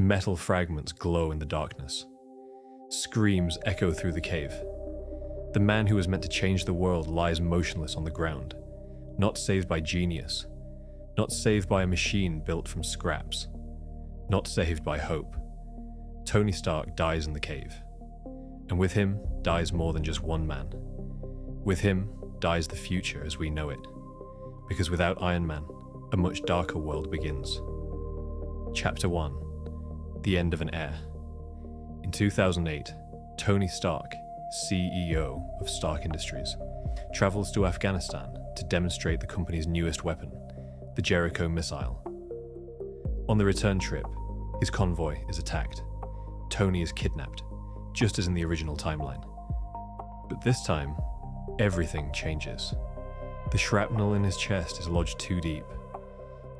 Metal fragments glow in the darkness. Screams echo through the cave. The man who was meant to change the world lies motionless on the ground, not saved by genius, not saved by a machine built from scraps, not saved by hope. Tony Stark dies in the cave, and with him dies more than just one man. With him dies the future as we know it, because without Iron Man, a much darker world begins. Chapter 1: The End of an Era. In 2008, Tony Stark, CEO of Stark Industries, travels to Afghanistan to demonstrate the company's newest weapon, the Jericho missile. On the return trip, his convoy is attacked. Tony is kidnapped, just as in the original timeline. But this time, everything changes. The shrapnel in his chest is lodged too deep.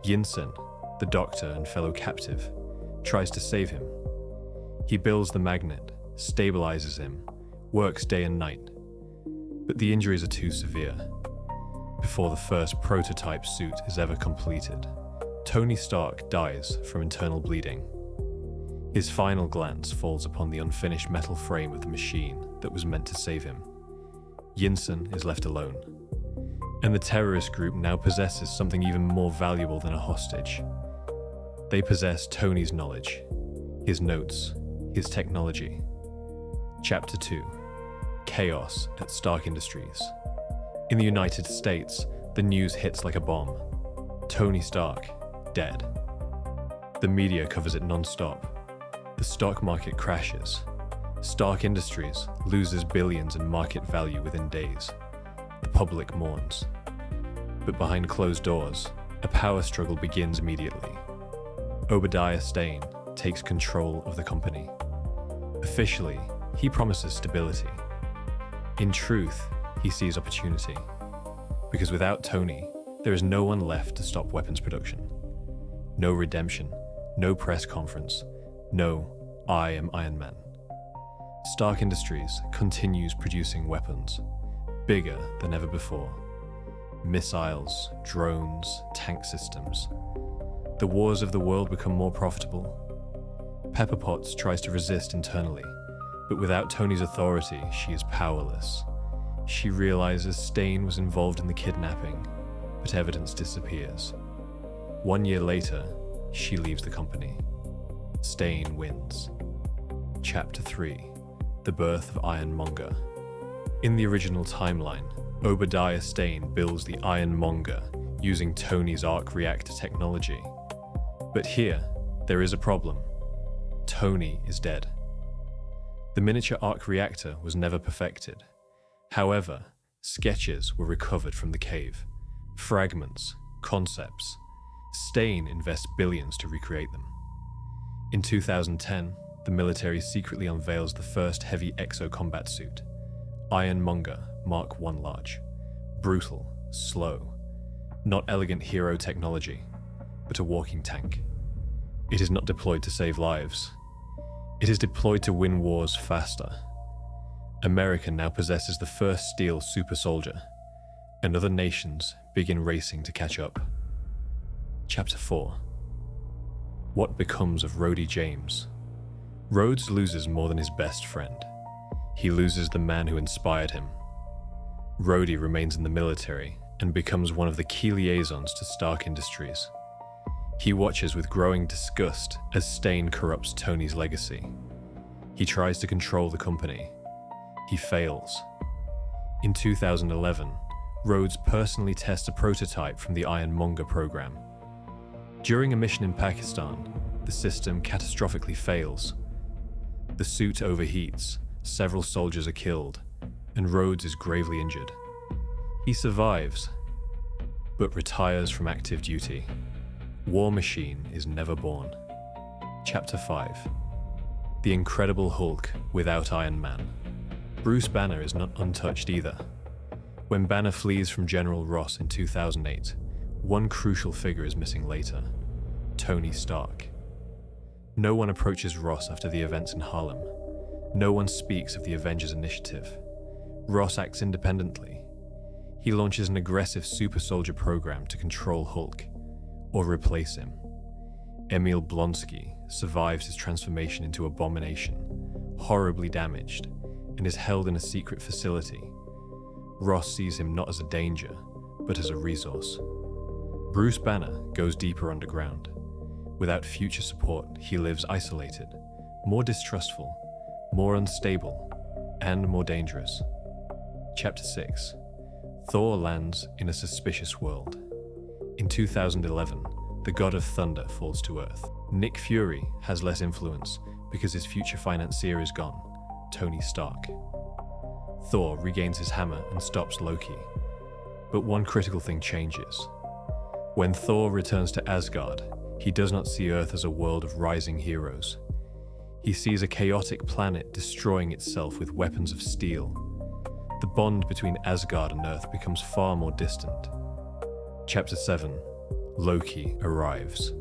Yinsen, the doctor and fellow captive, tries to save him. He builds the magnet, stabilizes him, works day and night. But the injuries are too severe. Before the first prototype suit is ever completed, Tony Stark dies from internal bleeding. His final glance falls upon the unfinished metal frame of the machine that was meant to save him. Yinsen is left alone, and the terrorist group now possesses something even more valuable than a hostage. They possess Tony's knowledge, his notes, his technology. Chapter 2: Chaos at Stark Industries. In the United States, the news hits like a bomb. Tony Stark, dead. The media covers it non-stop. The stock market crashes. Stark Industries loses billions in market value within days. The public mourns. But behind closed doors, a power struggle begins immediately. Obadiah Stane takes control of the company. Officially, he promises stability. In truth, he sees opportunity. Because without Tony, there is no one left to stop weapons production. No redemption, no press conference, no "I am Iron Man." Stark Industries continues producing weapons, bigger than ever before. Missiles, drones, tank systems. The wars of the world become more profitable. Pepper Potts tries to resist internally, but without Tony's authority, she is powerless. She realizes Stane was involved in the kidnapping, but evidence disappears. 1 year later, she leaves the company. Stane wins. Chapter 3: The Birth of Ironmonger. In the original timeline, Obadiah Stane builds the Ironmonger using Tony's arc reactor technology. But here, there is a problem. Tony is dead. The miniature arc reactor was never perfected. However, sketches were recovered from the cave. Fragments, concepts. Stane invests billions to recreate them. In 2010, the military secretly unveils the first heavy exo-combat suit, Ironmonger Mark I Large. Brutal, slow, not elegant hero technology, but a walking tank. It is not deployed to save lives. It is deployed to win wars faster. America now possesses the first steel super soldier, and other nations begin racing to catch up. Chapter 4: What becomes of Rhodey James? Rhodes loses more than his best friend. He loses the man who inspired him. Rhodey remains in the military and becomes one of the key liaisons to Stark Industries. He watches with growing disgust as Stane corrupts Tony's legacy. He tries to control the company. He fails. In 2011, Rhodes personally tests a prototype from the Ironmonger program. During a mission in Pakistan, the system catastrophically fails. The suit overheats, several soldiers are killed, and Rhodes is gravely injured. He survives, but retires from active duty. War Machine is never born. Chapter 5: The Incredible Hulk without Iron Man. Bruce Banner is not untouched either. When Banner flees from General Ross in 2008, one crucial figure is missing later: Tony Stark. No one approaches Ross after the events in Harlem. No one speaks of the Avengers Initiative. Ross acts independently. He launches an aggressive super soldier program to control Hulk, or replace him. Emil Blonsky survives his transformation into Abomination, horribly damaged, and is held in a secret facility. Ross sees him not as a danger, but as a resource. Bruce Banner goes deeper underground. Without future support, he lives isolated, more distrustful, more unstable, and more dangerous. Chapter 6. Thor lands in a suspicious world. In 2011, the god of thunder falls to Earth. Nick Fury has less influence because his future financier is gone, Tony Stark. Thor regains his hammer and stops Loki. But one critical thing changes. When Thor returns to Asgard, he does not see Earth as a world of rising heroes. He sees a chaotic planet destroying itself with weapons of steel. The bond between Asgard and Earth becomes far more distant. Chapter 7. Loki arrives.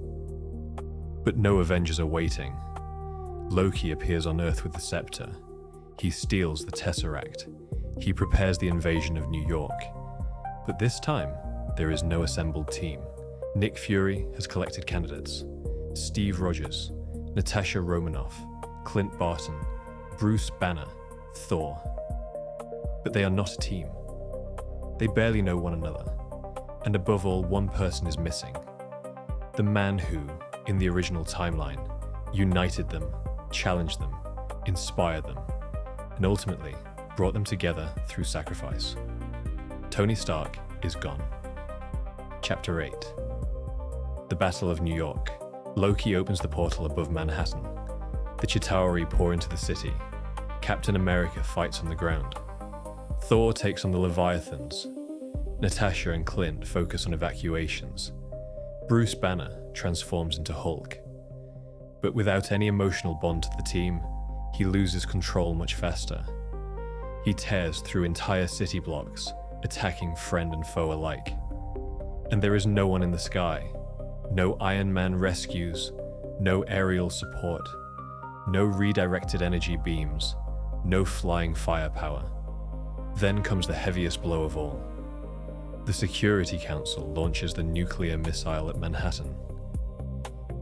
But no Avengers are waiting. Loki appears on Earth with the scepter. He steals the Tesseract. He prepares the invasion of New York. But this time, there is no assembled team. Nick Fury has collected candidates: Steve Rogers, Natasha Romanoff, Clint Barton, Bruce Banner, Thor. But they are not a team. They barely know one another. And above all, one person is missing. The man who, in the original timeline, united them, challenged them, inspired them, and ultimately brought them together through sacrifice. Tony Stark is gone. Chapter 8. The Battle of New York. Loki opens the portal above Manhattan. The Chitauri pour into the city. Captain America fights on the ground. Thor takes on the Leviathans. Natasha and Clint focus on evacuations. Bruce Banner transforms into Hulk. But without any emotional bond to the team, he loses control much faster. He tears through entire city blocks, attacking friend and foe alike. And there is no one in the sky. No IronMan rescues, no aerial support, no redirected energy beams, no flying firepower. Then comes the heaviest blow of all. The Security Council launches the nuclear missile at Manhattan.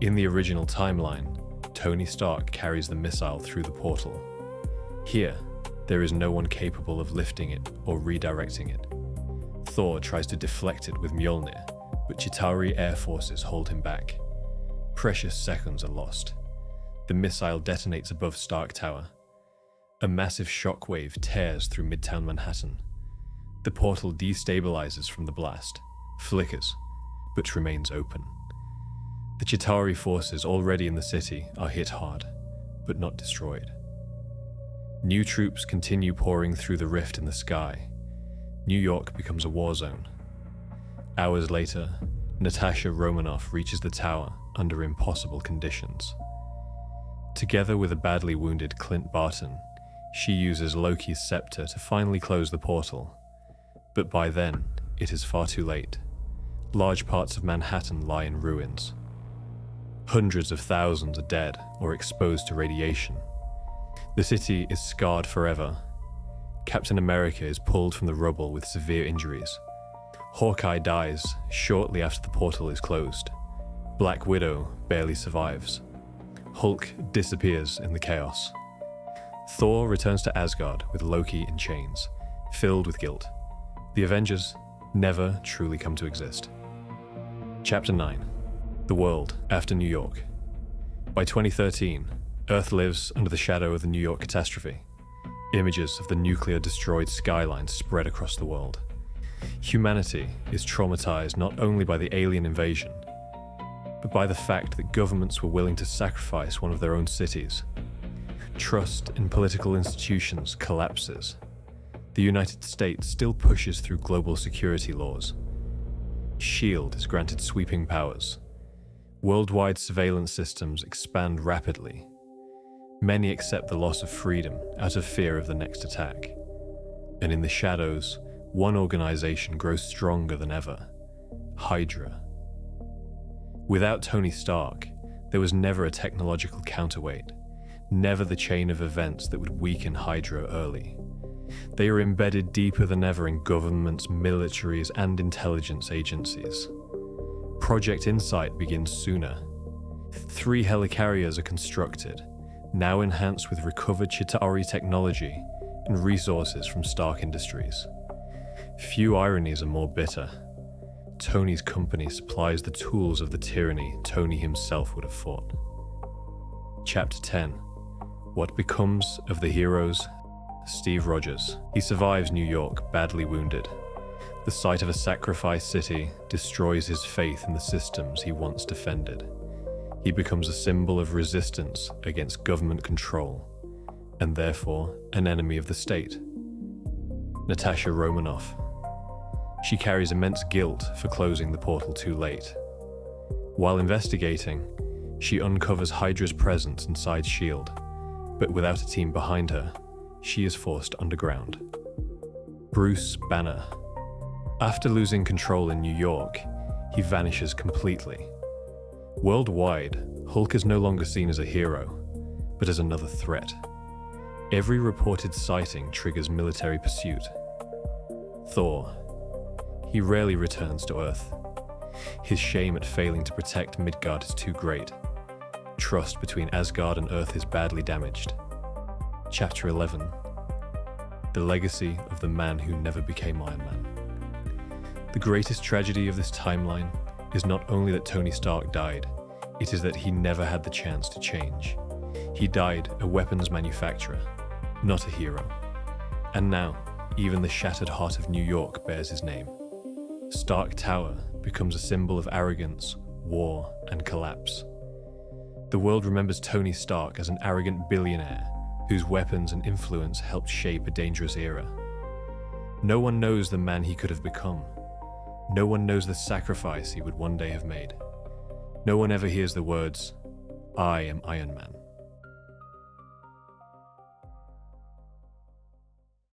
In the original timeline, Tony Stark carries the missile through the portal. Here, there is no one capable of lifting it or redirecting it. Thor tries to deflect it with Mjolnir, but Chitauri air forces hold him back. Precious seconds are lost. The missile detonates above Stark Tower. A massive shockwave tears through Midtown Manhattan. The portal destabilizes from the blast, flickers, but remains open. The Chitauri forces already in the city are hit hard, but not destroyed. New troops continue pouring through the rift in the sky. New York becomes a war zone. Hours later, Natasha Romanoff reaches the tower under impossible conditions. Together with a badly wounded Clint Barton, she uses Loki's scepter to finally close the portal. But by then, it is far too late. Large parts of Manhattan lie in ruins. Hundreds of thousands are dead or exposed to radiation. The city is scarred forever. Captain America is pulled from the rubble with severe injuries. Hawkeye dies shortly after the portal is closed. Black Widow barely survives. Hulk disappears in the chaos. Thor returns to Asgard with Loki in chains, filled with guilt. The Avengers never truly come to exist. Chapter 9. The World After New York. By 2013, Earth lives under the shadow of the New York catastrophe. Images of the nuclear-destroyed skyline spread across the world. Humanity is traumatized not only by the alien invasion, but by the fact that governments were willing to sacrifice one of their own cities. Trust in political institutions collapses. The United States still pushes through global security laws. SHIELD is granted sweeping powers. Worldwide surveillance systems expand rapidly. Many accept the loss of freedom out of fear of the next attack. And in the shadows, one organization grows stronger than ever: Hydra. Without Tony Stark, there was never a technological counterweight, never the chain of events that would weaken Hydra early. They are embedded deeper than ever in governments, militaries, and intelligence agencies. Project Insight begins sooner. 3 helicarriers are constructed, now enhanced with recovered Chitauri technology and resources from Stark Industries. Few ironies are more bitter. Tony's company supplies the tools of the tyranny Tony himself would have fought. Chapter 10. What becomes of the heroes? Steve Rogers. He survives New York, badly wounded. The sight of a sacrificed city destroys his faith in the systems he once defended. He becomes a symbol of resistance against government control, and therefore an enemy of the state. Natasha Romanoff. She carries immense guilt for closing the portal too late. While investigating, she uncovers Hydra's presence inside S.H.I.E.L.D., but without a team behind her, she is forced underground. Bruce Banner. After losing control in New York, he vanishes completely. Worldwide, Hulk is no longer seen as a hero, but as another threat. Every reported sighting triggers military pursuit. Thor. He rarely returns to Earth. His shame at failing to protect Midgard is too great. Trust between Asgard and Earth is badly damaged. Chapter 11. The legacy of the man who never became Iron Man. The greatest tragedy of this timeline is not only that Tony Stark died, it is that he never had the chance to change. He died a weapons manufacturer, not a hero. And now, even the shattered heart of New York bears his name. Stark Tower becomes a symbol of arrogance, war, and collapse. The world remembers Tony Stark as an arrogant billionaire whose weapons and influence helped shape a dangerous era. No one knows the man he could have become. No one knows the sacrifice he would one day have made. No one ever hears the words, "I am Iron Man."